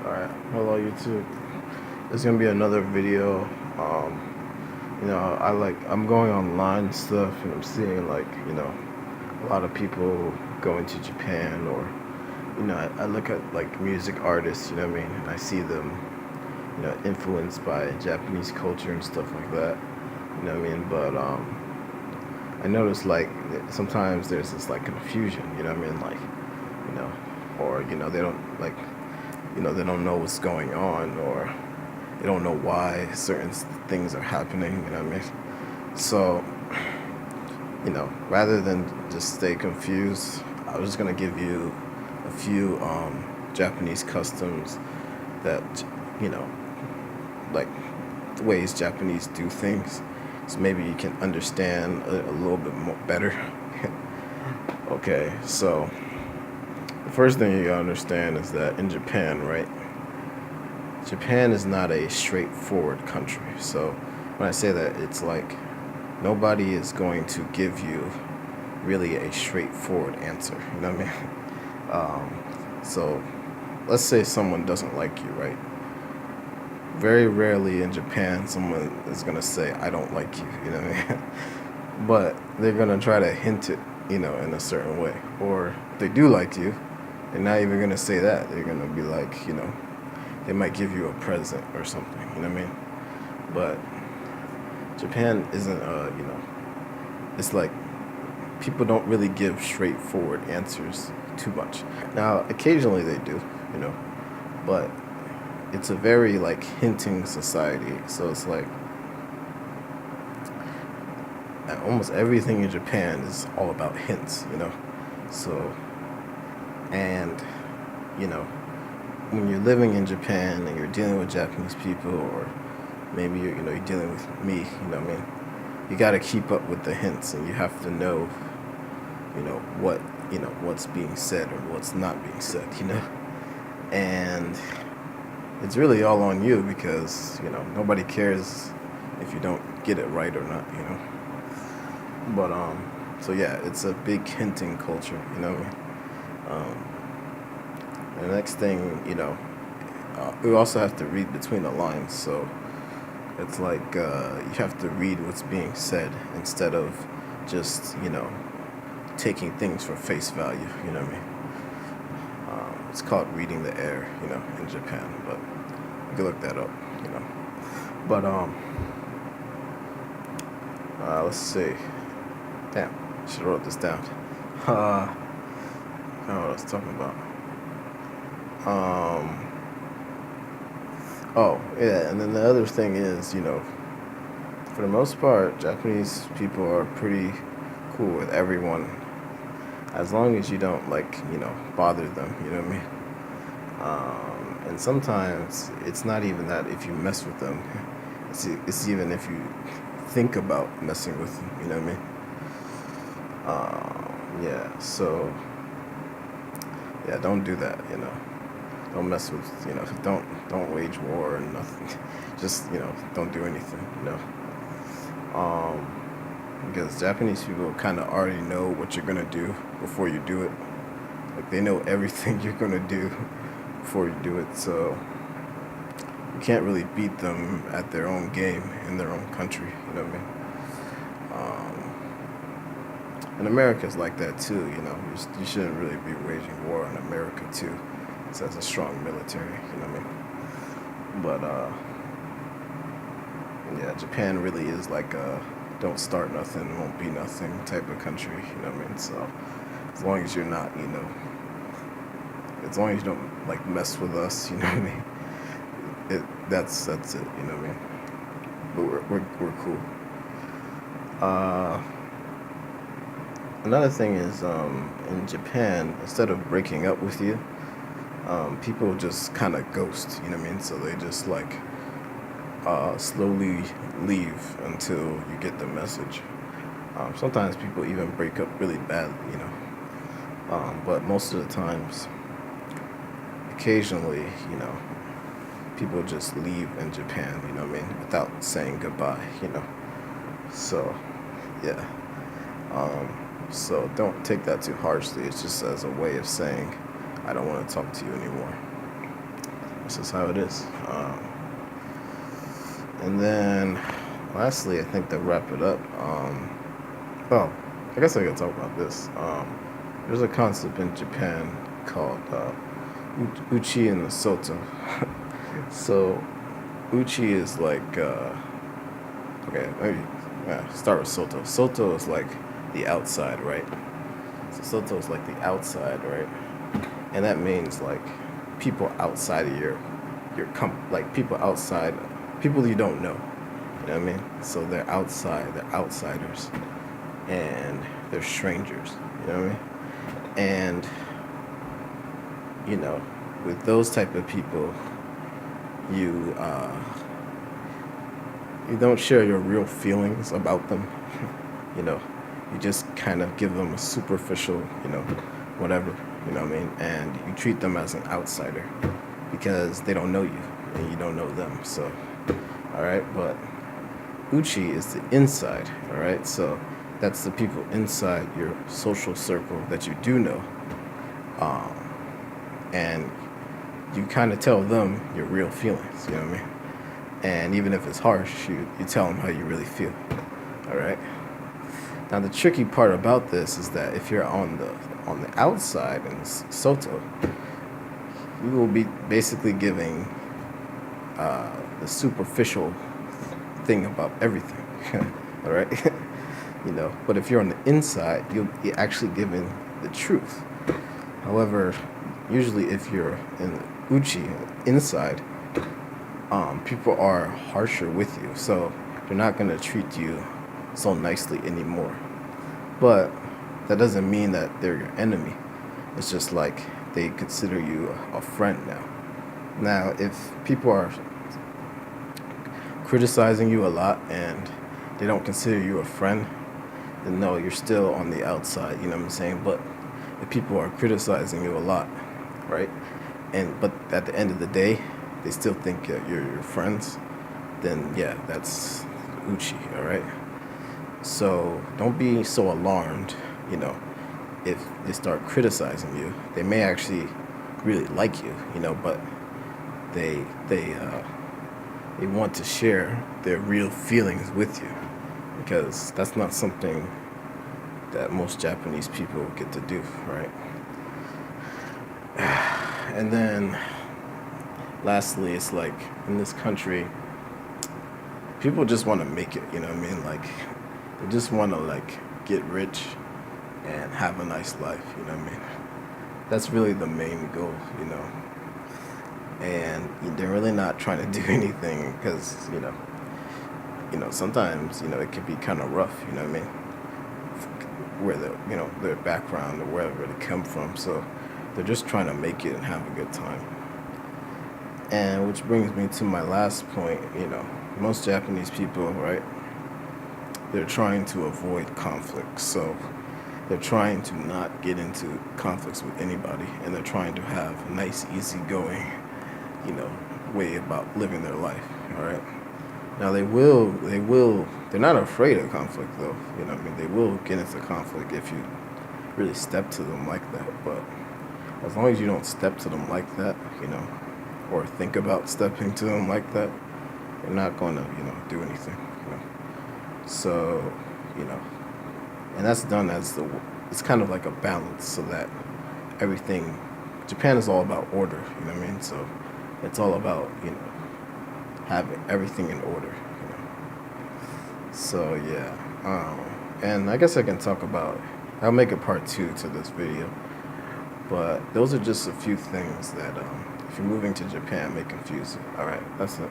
Alright, hello YouTube. There's gonna be another video. I'm going online and stuff, and I'm seeing a lot of people going to Japan, or I look at like music artists, you know what I mean, and I see them, influenced by Japanese culture and stuff like that, you know what I mean. But I notice like sometimes there's this like confusion, you know what I mean, like you know, or they don't like they don't know what's going on, or they don't know why certain things are happening, you know what I mean? So, rather than just stay confused, I was just going to give you a few Japanese customs that, you know, like the ways Japanese do things. So maybe you can understand a little bit more better. Okay, so the first thing you gotta understand is that in Japan, right? Japan is not a straightforward country. So when I say that, it's like nobody is going to give you really a straightforward answer. You know what I mean? So let's say someone doesn't like you, right? Very rarely in Japan someone is gonna say, "I don't like you." You know what I mean? But they're gonna try to hint it, in a certain way. Or if they do like you, they're not even gonna say that. They're gonna be like, they might give you a present or something. You know what I mean? But Japan isn't, it's like people don't really give straightforward answers too much. Now, occasionally they do, but it's a very like hinting society. So it's like almost everything in Japan is all about hints, So, and, when you're living in Japan and you're dealing with Japanese people, or maybe you're dealing with me, you know what I mean? You got to keep up with the hints, and you have to know, what, what's being said or what's not being said, And it's really all on you, because, nobody cares if you don't get it right or not, But, so yeah, it's a big hinting culture, you know what I mean? The next thing, we also have to read between the lines. So it's like you have to read what's being said instead of just, taking things for face value, you know what I mean? It's called reading the air, in Japan, but you can look that up, But, let's see. Damn, should have wrote this down. I don't know what I was talking about. Oh, yeah, and then the other thing is, for the most part, Japanese people are pretty cool with everyone, as long as you don't, bother them, you know what I mean? And sometimes it's not even that if you mess with them, it's even if you think about messing with them, you know what I mean? Yeah, so, yeah, don't do that, Don't mess with, don't wage war or nothing. Just, don't do anything, Because Japanese people kind of already know what you're going to do before you do it. Like, they know everything you're going to do before you do it. So you can't really beat them at their own game in their own country, you know what I mean? And America's like that too, You shouldn't really be waging war on America too. So that's a strong military, you know what I mean? But yeah, Japan really is like a don't start nothing, won't be nothing type of country, you know what I mean? So as long as you're not, as long as you don't like mess with us, you know what I mean? That's it, you know what I mean? But we're cool. Another thing is, in Japan, instead of breaking up with you, people just kind of ghost, you know what I mean? So they just slowly leave until you get the message. Sometimes people even break up really badly, but most of the times, occasionally, people just leave in Japan, you know what I mean, without saying goodbye, So, yeah. So don't take that too harshly. It's just as a way of saying, I don't want to talk to you anymore. This is how it is. And then, lastly, I think to wrap it up, well, I guess I could talk about this. There's a concept in Japan called uchi and soto. So, uchi is like, okay, maybe start with soto. Soto is like the outside, right? So soto is like the outside, right? And that means like people outside of like people outside, people you don't know. You know what I mean? So they're outside, they're outsiders, and they're strangers. You know what I mean? And you know, with those type of people, you you don't share your real feelings about them. You know, you just kind of give them a superficial, whatever. You know what I mean? And you treat them as an outsider because they don't know you and you don't know them. So, all right, but uchi is the inside. All right, so that's the people inside your social circle that you do know, and you kind of tell them your real feelings. You know what I mean? And even if it's harsh, you tell them how you really feel. All right. Now the tricky part about this is that if you're on the outside in Soto, you will be basically giving the superficial thing about everything. All right. But if you're on the inside, you'll be actually giving the truth. However, usually if you're in the uchi inside, people are harsher with you, so they're not going to treat you so nicely anymore. But that doesn't mean that they're your enemy. It's just like they consider you a friend now. Now, if people are criticizing you a lot and they don't consider you a friend, then no, you're still on the outside, you know what I'm saying? But if people are criticizing you a lot, right? But at the end of the day, they still think you're your friends, then yeah, that's uchi, all right? So don't be so alarmed, if they start criticizing you. They may actually really like you, but they want to share their real feelings with you, because that's not something that most Japanese people get to do, right? And then lastly, it's like in this country, people just want to make it, you know what I mean? Like, they just want to like get rich and have a nice life, you know what I mean? That's really the main goal, And they're really not trying to do anything because, sometimes, it can be kind of rough, you know what I mean? Where their background or wherever they come from. So they're just trying to make it and have a good time. And which brings me to my last point, most Japanese people, right, they're trying to avoid conflict. So they're trying to not get into conflicts with anybody, and they're trying to have a nice, easygoing, way about living their life, all right? Now they're not afraid of conflict though, you know what I mean? They will get into conflict if you really step to them like that, but as long as you don't step to them like that, or think about stepping to them like that, they're not going to, do anything, So, and that's done as it's kind of like a balance so that Japan is all about order, you know what I mean? So it's all about, having everything in order, So, yeah. And I guess I can I'll make a part 2 to this video. But those are just a few things that, if you're moving to Japan, may confuse you. All right, that's it.